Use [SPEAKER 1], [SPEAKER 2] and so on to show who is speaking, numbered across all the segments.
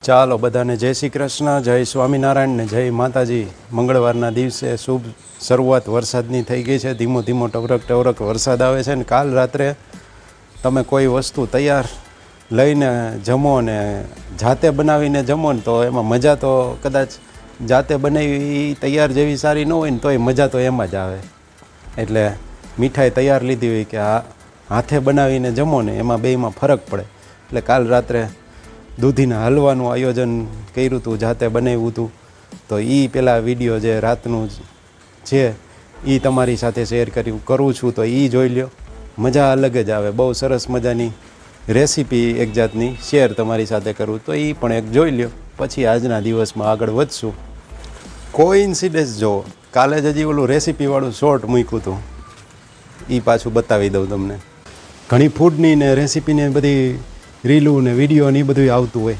[SPEAKER 1] ચાલો બધાને જય શ્રી કૃષ્ણ, જય સ્વામિનારાયણ ને જય માતાજી. મંગળવારના દિવસે શુભ શરૂઆત વરસાદની થઈ ગઈ છે. ધીમો ધીમો ટવરક ટવરક વરસાદ આવે છે. ને કાલ રાત્રે તમે કોઈ વસ્તુ તૈયાર લઈને જમો ને જાતે બનાવીને જમો ને તો એમાં મજા તો કદાચ જાતે બનાવી તૈયાર જેવી સારી ન હોય ને તોય મજા તો એમાં જ આવે. એટલે મીઠાઈ તૈયાર લીધી હોય કે આ હાથે બનાવીને જમો ને એમાં બેયમાં ફરક પડે. એટલે કાલ રાત્રે દૂધીના હલવાનું આયોજન કર્યું હતું, જાતે બનાવ્યું હતું. તો એ પેલા વિડીયો જે રાતનું છે એ તમારી સાથે શેર કરું છું, તો એ જોઈ લ્યો. મજા અલગ જ આવે. બહુ સરસ મજાની રેસીપી એક જાતની શેર તમારી સાથે કરું તો એ પણ એક જોઈ લ્યો. પછી આજના દિવસમાં આગળ વધશું. કોઇન્સિડન્સ જો કાલે જ હજી ઓલું રેસીપીવાળું શોર્ટ મૂક્યું હતું, એ પાછું બતાવી દઉં તમને. ઘણી ફૂડની ને રેસીપીને બધી રીલું ને વિડીયો ને એ બધું આવતું હોય,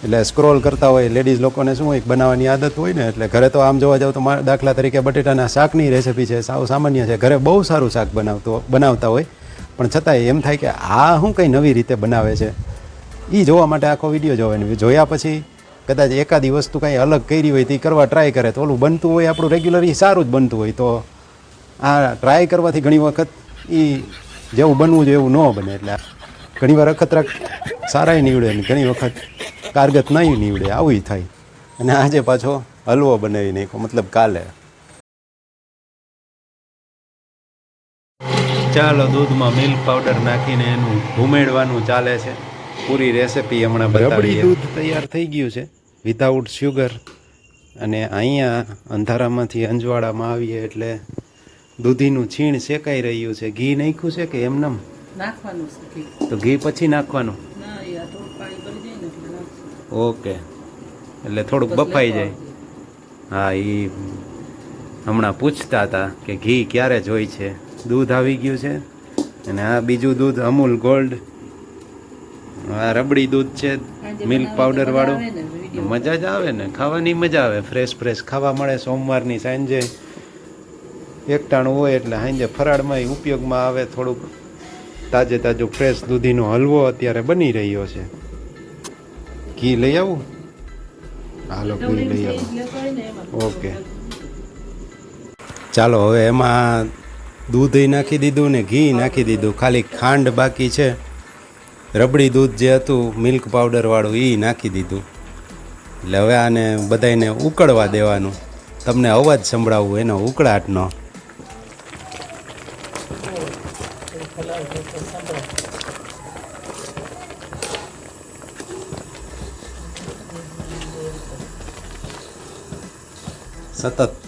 [SPEAKER 1] એટલે સ્ક્રોલ કરતા હોય. લેડીઝ લોકોને શું હોય, બનાવવાની આદત હોય ને, એટલે ઘરે તો આમ જોવા જાવ તો દાખલા તરીકે બટેટાના શાકની રેસીપી છે, સાવ સામાન્ય છે. ઘરે બહુ સારું શાક બનાવતા હોય, પણ છતાંય એમ થાય કે આ શું કંઈ નવી રીતે બનાવે છે. એ જોવા માટે આખો વિડીયો જોવાની. જોયા પછી કદાચ એકાદી વસ્તુ કાંઈ અલગ કરી હોય તો એ કરવા ટ્રાય કરે તો ઓલું બનતું હોય આપણું રેગ્યુલર એ સારું જ બનતું હોય. તો આ ટ્રાય કરવાથી ઘણી વખત એ જેવું બનવું જોઈએ એવું ન બને. એટલે ઘણી વાર અખતરાક સારાય નીવડે ને ઘણી વખત કારગત નહીં નીવડે, આવું થાય. અને આજે પાછો હલવો બનાવી નાખ્યો, મતલબ કાલે. ચાલો દૂધમાં મિલ્ક પાવડર નાખીને એનું ભૂમેડવાનું ચાલે છે. પૂરી રેસીપી હમણાં બતાવી. દૂધ તૈયાર થઈ ગયું છે વિધાઉટ શુગર. અને અહીંયા અંધારામાંથી અંજવાડામાં આવીએ એટલે દૂધીનું છીણ શેકાઈ રહ્યું છે. ઘી નાખ્યું છે કે એમનેમ નાખવાનું છે? તો ઘી પછી નાખવાનું? ઓકે, એટલે થોડુંક બફાઈ જાય. હા, એ હમણાં પૂછતા હતા કે ઘી ક્યારે જોઈ છે. દૂધ આવી ગયું છે અને આ બીજું દૂધ અમૂલ ગોલ્ડ, આ રબડી દૂધ છે મિલ્ક પાવડર વાળું. મજા જ આવે ને, ખાવાની મજા આવે. ફ્રેશ ફ્રેશ ખાવા મળે. સોમવારની સાંજે એકટાણું હોય એટલે સાંજે ફરાળમાં ઉપયોગમાં આવે. થોડુંક તાજે તાજો ફ્રેશ દૂધીનો હલવો અત્યારે બની રહ્યો છે. ઘી લઈ આવું? હાલો, ઘી લઈ આવું. ઓકે, ચાલો હવે એમાં દૂધ નાખી દીધું ને ઘી નાખી દીધું. ખાલી ખાંડ બાકી છે. રબડી દૂધ જે હતું મિલ્ક પાવડરવાળું એ નાખી દીધું. એટલે હવે આને બધાને ઉકળવા દેવાનું. તમને અવાજ સંભળાવવું એનો ઉકળાટનો.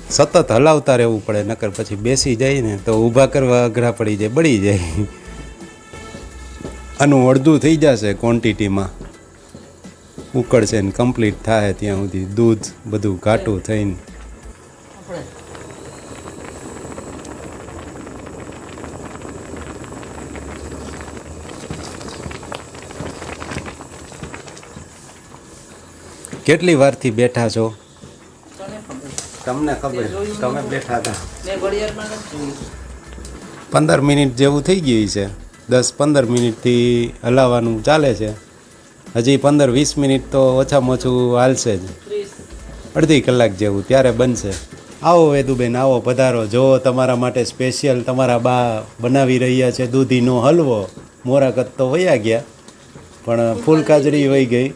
[SPEAKER 1] સતત હલાવતા રહેવું પડે, નકર પછી બેસી જાય ને તો ઊભા કરવા અઘરા પડી જાય, બળી જાય. આનું અડધું થઈ જશે ક્વોન્ટિટીમાં. ઉકળશે ને કમ્પ્લીટ થાય ત્યાં સુધી દૂધ બધું ઘાટું થઈને. કેટલી વારથી બેઠા છો? તમને ખબર, તમે બેઠા હતા. 15 મિનિટ જેવું થઈ ગયું છે. 10-15 મિનિટથી હલાવવાનું ચાલે છે. હજી 15-20 મિનિટ તો ઓછામાં ઓછું હાલશે જ. અડધી કલાક જેવું ત્યારે બનશે. આવો વેદુબેન, આવો, પધારો. જો તમારા માટે સ્પેશિયલ તમારા બા બનાવી રહ્યા છે દૂધીનો હલવો. મોરાકત તો વયા ગયા, પણ ફૂલ કાજરી વહી ગઈ.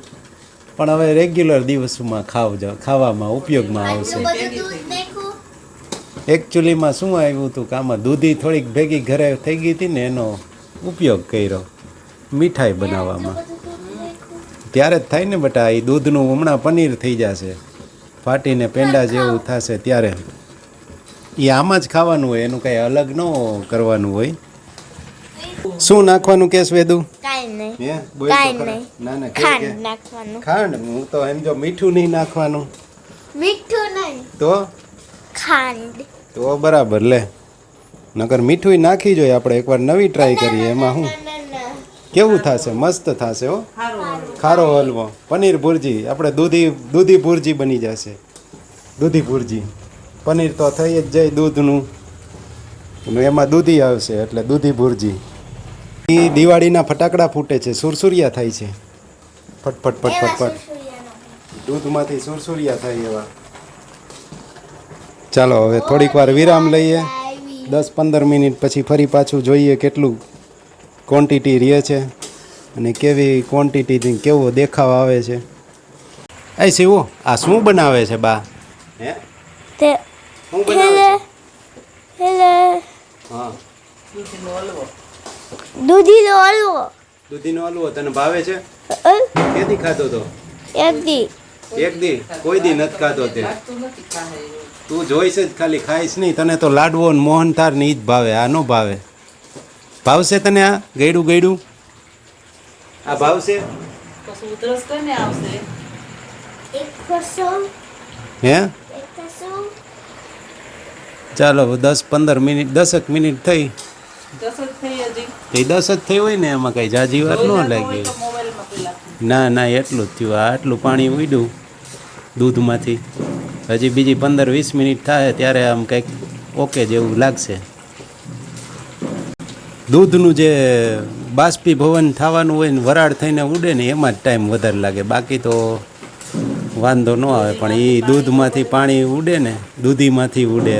[SPEAKER 1] પણ હવે રેગ્યુલર દિવસોમાં ખાવામાં ઉપયોગમાં આવશે. એકચ્યુઅલીમાં શું આવ્યું હતું કે આમાં દૂધી થોડીક ભેગી ઘરે થઈ ગઈ હતી ને એનો ઉપયોગ કર્યો મીઠાઈ બનાવવામાં. ત્યારે જ થાય ને બટા. એ દૂધનું હમણાં પનીર થઈ જશે, ફાટીને પેંડા જેવું થશે ત્યારે. એ આમાં જ ખાવાનું હોય, એનું કાંઈ અલગ ન કરવાનું હોય. શું નાખવાનું કેસ વેદુ? ખાંડ. હું તો એમ જો મીઠું નહીં નાખવાનું. મીઠું નહીં તો ખાંડ. તો બરાબર લે, નકર મીઠું નાખી જોઈએ. આપણે એકવાર નવી ટ્રાય કરીએ. એમાં શું કેવું થશે? મસ્ત થશે હો. ખારો હલવો, પનીર ભુરજી. આપણે દૂધી ભુરજી બની જશે. દૂધી ભુરજી. પનીર તો થઈ જ જાય દૂધનું, એમાં દૂધી આવશે એટલે દૂધી ભુરજી. દિવાળીના ફટાકડા ફૂટે છે, સુરસુરિયા થાય છે. ફટ ફટ ફટ ફટ ફટ. દૂધમાંથી સુરસુરિયા થાય એવા. ચાલો હવે થોડીક વાર વિરામ લઈએ, 10-15 મિનિટ પછી ફરી પાછું જોઈએ કેટલું ક્વોન્ટિટી રહે છે અને કેવી ક્વોન્ટિટીથી કેવો દેખાવ આવે છે. એ શિવો, આ શું બનાવે છે બા? હે
[SPEAKER 2] તે
[SPEAKER 1] શું બનાવે છે? હા,
[SPEAKER 2] દૂધીનો હલવો.
[SPEAKER 1] દૂધીનો હલવો તને ભાવે છે? કેદી ખાધો તો?
[SPEAKER 2] એક દી.
[SPEAKER 1] એક દી? કોઈ દી નથી ખાધો તે? તું જોઈશ જ ખાલી, ખાઈશ નહીં. તને તો લાડવો ને મોહનથાળ ને ઈ જ ભાવે, આ નો ભાવે. ભાવશે તને આ ગયડું ગયડું? આ ભાવશે?
[SPEAKER 2] એક ખસો.
[SPEAKER 1] હે
[SPEAKER 2] એક ખસો.
[SPEAKER 1] ચાલો 10-15 મિનિટ, 10 મિનિટ થઈ. એ 10 જ થઈ હોય ને, એમાં કઈ જાજી વાર ન લાગી. ના ના, એટલું જ થયું. આટલું પાણી ઉડ્યું દૂધમાંથી. હજી બીજી 15-20 મિનિટ થાય ત્યારે આમ કંઈક ઓકે જેવું લાગશે. દૂધનું જે બાષ્પીભવન થવાનું હોય ને, વરાળ થઈને ઉડે ને, એમાં જ ટાઈમ વધારે લાગે. બાકી તો વાંધો ન આવે. પણ એ દૂધમાંથી પાણી ઉડે ને, દૂધીમાંથી ઉડે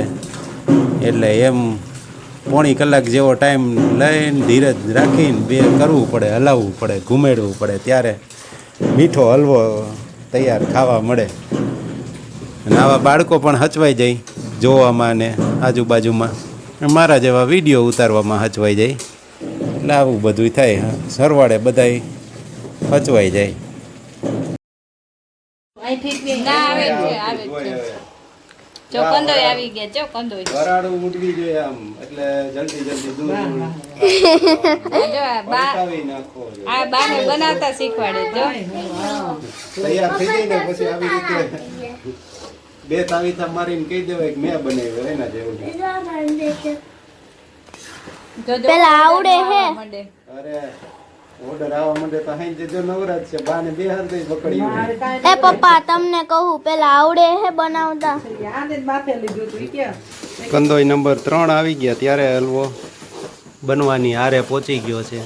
[SPEAKER 1] એટલે એમ પોણી કલાક જેવો ટાઈમ લઈને ધીરજ રાખીને કરવું પડે, હલાવવું પડે, ઘૂમેડવું પડે, ત્યારે મીઠો હલવો તૈયાર ખાવા મળે. અને આવા બાળકો પણ હચવાઈ જાય જોવામાં ને આજુબાજુમાં. મારા જેવા વિડીયો ઉતારવામાં હચવાઈ જાય. એટલે આવું બધું થાય. સરવાળે બધાય હચવાઈ જાય.
[SPEAKER 3] જો કંદોય આવી ગયા, જો કંદોય
[SPEAKER 1] વરાળું ઉડવી જોઈએ આમ, એટલે જલ્દી જલ્દી દૂધ
[SPEAKER 3] જો
[SPEAKER 1] પલટાવી નાખો.
[SPEAKER 3] આ બાને બનાવતા શીખવાડે. જો
[SPEAKER 1] તૈયાર થઈ જાય ને પછી આવી રીતે 2 તાવીથા મારીને કહી દેવાય કે મેં બનાવ્યો, એના જેવું.
[SPEAKER 2] પેલા આવડે હે.
[SPEAKER 1] અરે ઓર્ડર આવવા માંડે તો હાઈ જજો નવરાજ છે. બાને બે હાર દઈ પકડી.
[SPEAKER 2] એ પપ્પા તમને કહું, પેલા આવડે હે બનાવતા?
[SPEAKER 1] કંદોઈ નંબર 3 આવી ગયા ત્યારે હલવો બનવાની આરે પહોંચી ગયો છે.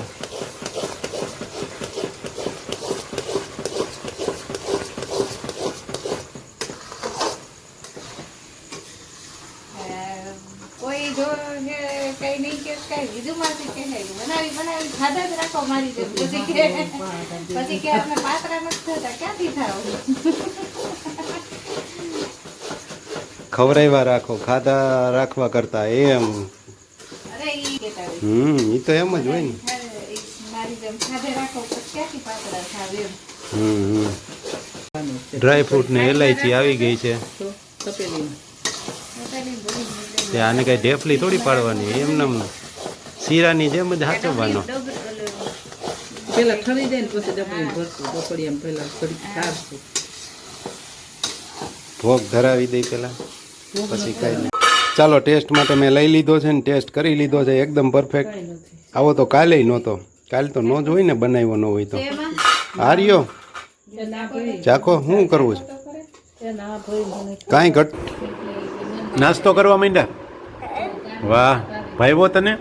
[SPEAKER 3] કોઈ જો કઈ નહીં કે કઈ બીજું માંથી કે બનાવી બનાવી ખાધા જ રાખો મારી જેમ. પછી કે આપણે પાત્રા નથી થતા, ક્યાંથી થાવ?
[SPEAKER 1] ખવરાવ્યા રાખો, ખાધા રાખવા કરતા એમ.
[SPEAKER 3] અરે ઈ કેતા
[SPEAKER 1] ઈ તો એમ જ હોય ને.
[SPEAKER 3] મારી જેમ ખાધે રાખો પછી ક્યાંથી પાત્રા થાવ એમ.
[SPEAKER 1] ડ્રાય ફ્રૂટ ને એલાયચી આવી ગઈ છે. તે આને કઈ ઢેફલી થોડી પાડવાની, એમને શીરાની જેમ જ હાચવવાનો.
[SPEAKER 4] પેલા ઠરી જાય ને પછી ડબલી ભરતું ડબડિયામાં પેલા થોડીક સારશું.
[SPEAKER 1] ભોગ ધરાવી દઈ પેલા, પછી કઈ નહીં. ચાલો, ટેસ્ટ માટે મેં લઈ લીધો છે ને ટેસ્ટ કરી લીધો છે, એકદમ પરફેક્ટ. આવો તો કાલે નહોતો. કાલે તો ન જ હોય ને, બનાવ્યો ન હોય તો. હાર્યો ચાખો, શું કરવું છે? કાંઈ ઘટ નાસ્તો કરવા માંડ્યા. વાહ, ભાઈવો તને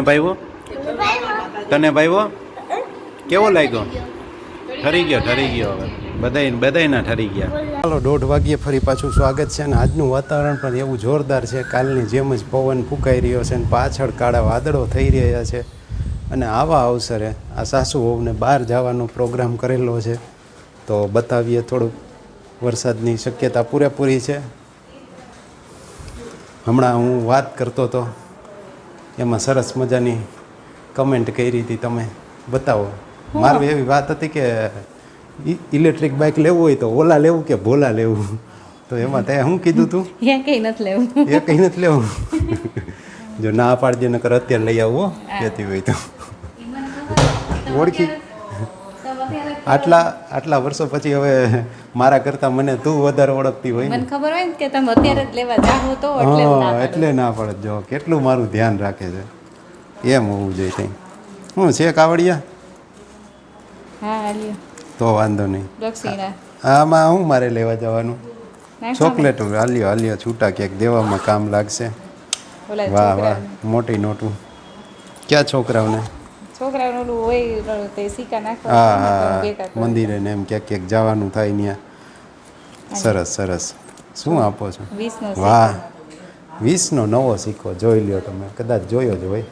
[SPEAKER 1] ભાઈવો તને ભાઈવો કેવો લાગ્યો? ઠરી ગયો હવે બધાયના ઠરી ગયા. ચાલો, 1:30 વાગ્યે ફરી પાછું સ્વાગત છે. અને આજનું વાતાવરણ પણ એવું જોરદાર છે, કાલની જેમ જ પવન ફૂંકાઈ રહ્યો છે અને પાછળ કાળા વાદળો થઈ રહ્યા છે. અને આવા અવસરે આ સાસુ વહુને બહાર જવાનો પ્રોગ્રામ કરેલો છે, તો બતાવીએ. થોડુંક વરસાદની શક્યતા પૂરેપૂરી છે. હમણાં હું વાત કરતો હતો એમાં સરસ મજાની કમેન્ટ કરી હતી, તમે બતાવો. મારી એવી વાત હતી કે ઇલેક્ટ્રિક બાઇક લેવું હોય તો ઓલા લેવું કે ભોલા લેવું, તો એમાં તે શું કીધું તું?
[SPEAKER 3] એ કઈ નથી લેવું.
[SPEAKER 1] એ કઈ નથી લેવું. જો ના પાડજે, નકર અત્યારે લઈ આવો કહેતી હોય તો. ઓળખી આટલા વર્ષો પછી હવે મારા કરતા મને તું વધારે ઓળખતી હોય.
[SPEAKER 3] મને ખબર હોય ને કે તમે અત્યારે જ લેવા જાઓ તો
[SPEAKER 1] એટલે ના પડે. જો કેટલું મારું ધ્યાન રાખે છે, એમ હોવું જોઈએ. કંઈ શું છે કાવડિયા?
[SPEAKER 3] હા,
[SPEAKER 1] તો વાંધો નહીં.
[SPEAKER 3] દક્ષિણા
[SPEAKER 1] આમાં હું મારે લેવા જવાનું? ચોકલેટ હાલ્યો છૂટા ક્યાંક દેવામાં કામ લાગશે. વાહ વાહ, મોટી નોટું. ક્યાં છોકરાઓને?
[SPEAKER 3] છોકરાઓનું ઓલું હોય તે સિક્કા નાખવા
[SPEAKER 1] હા
[SPEAKER 3] હોય ને તો
[SPEAKER 1] હા
[SPEAKER 3] ભેગા કરે.
[SPEAKER 1] મંદિરે ને એમ ક્યાંક ક્યાંક જવાનું થાય ત્યાં. સરસ સરસ. શું આપો છો?
[SPEAKER 3] 20 નો
[SPEAKER 1] વાહ 20નો નવો સિક્કો જોઈ લ્યો તમે, કદાચ જોયો જ હોય.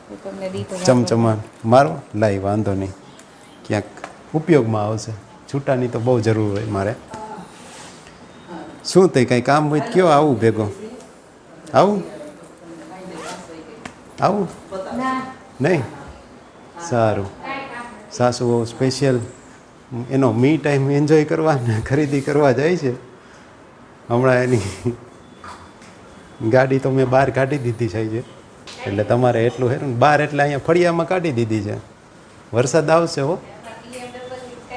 [SPEAKER 3] સિક્કો તમને દીધો
[SPEAKER 1] ચમચમાન મારો લાઈ વાંધો નહીં, ક્યાંક ઉપયોગમાં આવશે. છૂટાની તો બહુ જરૂર હોય મારે. શું તે કંઈ કામ હોય તો કયો, આવું ભેગો આવું આવું નહીં? સારું. સાસુ સ્પેશિયલ એનો મી ટાઈમ એન્જોય કરવા ને ખરીદી કરવા જાય છે. હમણાં એની ગાડી તો મેં બહાર કાઢી દીધી છે, એટલે તમારે એટલું હેરું ને બહાર એટલે અહીંયા ફળિયામાં કાઢી દીધી છે. વરસાદ આવશે હો.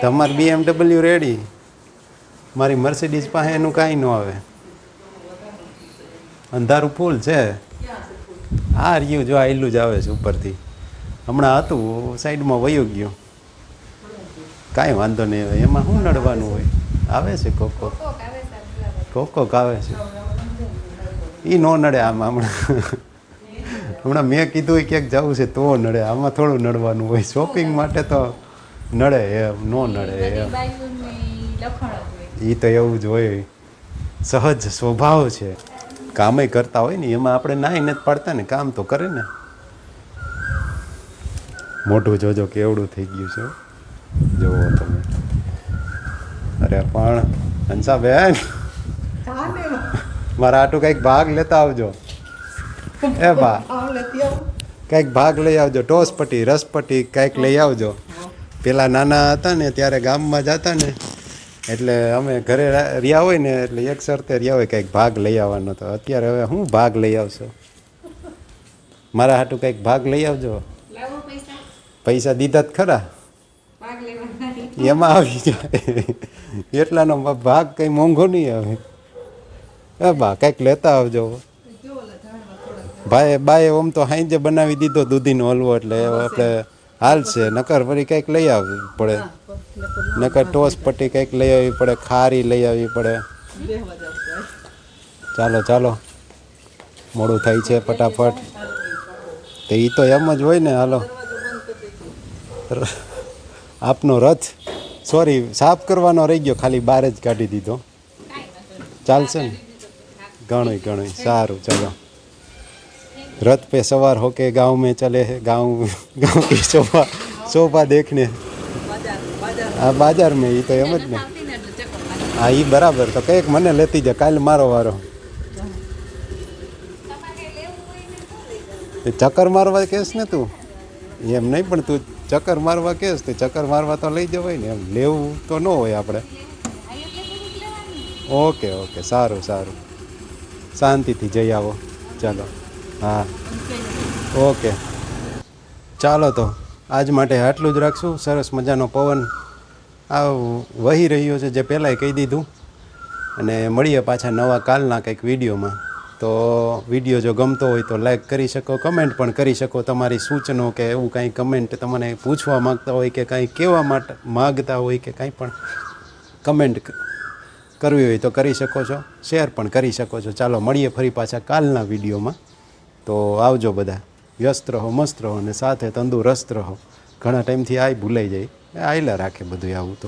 [SPEAKER 1] તમારી BMW રેડી, મારી મર્સિડીઝ પાસે એનું કાંઈ ન આવે. અંધારું ફૂલ છે. આ રહ્યું જો આયલું જ આવે છે ઉપરથી. હમણાં હતું સાઈડમાં વયું ગયું. કાંઈ વાંધો નહીં હવે, એમાં શું નડવાનું હોય. આવે છે કોકો કોકો આવે છે, એ ન નડે આમાં. હમણાં મેં કીધું ક્યાંક જવું છે તો નડે, આમાં થોડું નડવાનું હોય. શોપિંગ માટે તો નડે એમ, ન નડે એમ. એ તો એવું જ હોય, સહજ સ્વભાવ છે. કામે કરતા હોય ને એમાં આપણે નાઈ નથી પાડતા ને, કામ તો કરે ને. મોઢું જોજો કેવડું થઈ ગયું છે જોવો તમે. અરે પણ હંસાબેન મારા આટું કંઈક ભાગ લેતા આવજો. એ બા કંઈક ભાગ લઈ આવજો, ટોસપટ્ટી રસપટ્ટી કંઈક લઈ આવજો. પેલા નાના હતા ને ત્યારે ગામમાં જતા ને, એટલે અમે ઘરે રહ્યા હોય ને એટલે એક શરતે રહ્યા હોય કંઈક ભાગ લઈ આવવાનો. તો અત્યારે હવે હું ભાગ લઈ આવશો? મારા હાટું કંઈક ભાગ લઈ આવજો. પૈસા દીધા જ ખરા, એમાં આવી જાય. એટલાનો ભાગ કંઈ મોંઘો નહીં આવે. એ બા કંઈક લેતા આવજો. બાએ ઓમ તો હાંજે બનાવી દીધો દૂધીનો હલવો, એટલે આપણે હાલશે. નકર વળી કંઈક લઈ આવવી પડે, નકર ટોસ પટ્ટી કંઈક લઈ આવવી પડે, ખારી લઈ આવવી પડે. ચાલો ચાલો મોડું થાય છે ફટાફટ. તો એ તો એમ જ હોય ને. હાલો આપનો રથ સોરી સાફ કરવાનો રહી ગયો, ખાલી બહાર જ કાઢી દીધો. ચાલશે ને? ઘણું ઘણું સારું. ચલો रथ पे सवार होके गांव में चले हैं, गांव की शोभा देखने. हाँ बाजार में, ये तो एम ज ने. हाँ ये बराबर. तो કંઈક મને લેતી જા, કાલે મારો વારો. ચક્કર મારવા કેસ ને તું? એમ નહીં, પણ તું ચક્કર મારવા કેસ તો ચક્કર મારવા તો લઈ જવાય ને. એમ લેવું તો ન હોય આપણે. ઓકે ઓકે સારું સારું, શાંતિથી જઈ આવો. ચાલો હા ઓકે ચાલો. તો આજ માટે આટલું જ રાખશું. સરસ મજાનો પવન આ વહી રહ્યો છે, જે પહેલાંય કહી દીધું. અને મળીએ પાછા નવા કાલના કંઈક વિડીયોમાં. તો વિડીયો જો ગમતો હોય તો લાઈક કરી શકો, કમેન્ટ પણ કરી શકો. તમારી સૂચનો કે એવું કાંઈ કમેન્ટ તમને પૂછવા માગતા હોય કે કાંઈ કહેવા માટે માગતા હોય કે કાંઈ પણ કમેન્ટ કરવી હોય તો કરી શકો છો. શેર પણ કરી શકો છો. ચાલો મળીએ ફરી પાછા કાલના વિડીયોમાં. તો આવજો બધા. વ્યસ્ત રહો, મસ્ત રહો અને સાથે તંદુરસ્ત રહો. ઘણા ટાઈમથી આ ભૂલાઈ જાય, આયલા રાખે બધું આવું તો.